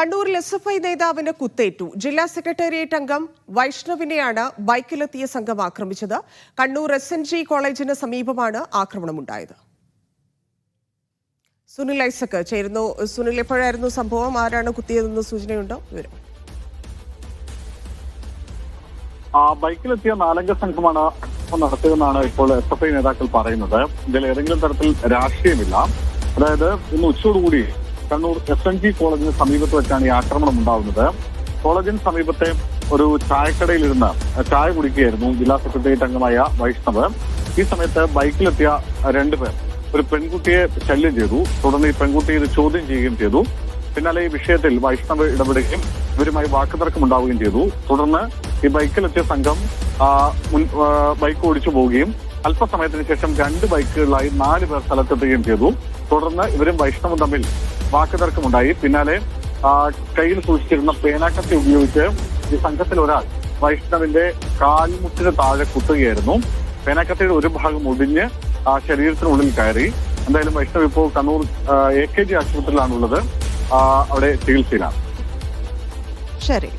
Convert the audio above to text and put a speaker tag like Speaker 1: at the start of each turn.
Speaker 1: കണ്ണൂരിൽ SFI നേതാവിന് കുത്തേറ്റു. ജില്ലാ സെക്രട്ടേറിയറ്റ് അംഗം വൈഷ്ണവിനെയാണ് ബൈക്കിലെത്തിയ സംഘം ആക്രമിച്ചത്. കണ്ണൂർ SNG കോളേജിന് സമീപമാണ് ആക്രമണമുണ്ടായത്. സുനിൽ ഐസക് ചേരുന്നു. സുനിൽ, എപ്പോഴായിരുന്നു സംഭവം? ആരാണ് കുത്തിയതെന്ന് സൂചനയുണ്ടോ? വിവരം.
Speaker 2: ബൈക്കിലെത്തിയ 4 അംഗ സംഘമാണ് നടത്തിയതെന്നാണ് ഇപ്പോൾ SFI നേതാക്കൾ പറയുന്നത്. ഇതിൽ ഏതെങ്കിലും തരത്തിൽ രാഷ്ട്രീയമില്ല. അതായത് ഇന്ന് ഉച്ചയോടുകൂടി കണ്ണൂർ SNG കോളേജിന് സമീപത്ത് വെച്ചാണ് ഈ ആക്രമണം ഉണ്ടാവുന്നത്. കോളേജിന് സമീപത്തെ ഒരു ചായക്കടയിലിരുന്ന് ചായ കുടിക്കുകയായിരുന്നു ജില്ലാ സെക്രട്ടേറിയറ്റ് അംഗമായ വൈഷ്ണവ്. ഈ സമയത്ത് ബൈക്കിലെത്തിയ 2 പേർ ഒരു പെൺകുട്ടിയെ ശല്യം ചെയ്തു. തുടർന്ന് ഈ പെൺകുട്ടിയെ ഇത് ചോദ്യം ചെയ്യുകയും ചെയ്തു. പിന്നാലെ ഈ വിഷയത്തിൽ വൈഷ്ണവ് ഇടപെടുകയും ഇവരുമായി വാക്കുതർക്കമുണ്ടാവുകയും ചെയ്തു. തുടർന്ന് ഈ ബൈക്കിലെത്തിയ സംഘം ബൈക്ക് ഓടിച്ചു പോവുകയും അല്പസമയത്തിന് ശേഷം 2 ബൈക്കുകളിലായി 4 പേർ സ്ഥലത്തെത്തുകയും ചെയ്തു. തുടർന്ന് ഇവരും വൈഷ്ണവും തമ്മിൽ വാക്കുതർക്കമുണ്ടായി. പിന്നാലെ കയ്യിൽ സൂക്ഷിച്ചിരുന്ന പേനാക്കത്തി ഉപയോഗിച്ച് ഈ സംഘത്തിൽ ഒരാൾ വൈഷ്ണവിന്റെ കാൽമുട്ടിന് താഴെ കുത്തുകയായിരുന്നു. പേനാക്കത്തിയുടെ ഒരു ഭാഗം ഒടിഞ്ഞ് ശരീരത്തിനുള്ളിൽ കയറി. എന്തായാലും വൈഷ്ണവ് ഇപ്പോൾ കണ്ണൂർ AKG ആശുപത്രിയിലാണുള്ളത്. അവിടെ ചികിത്സയിലാണ്.
Speaker 1: ശരി.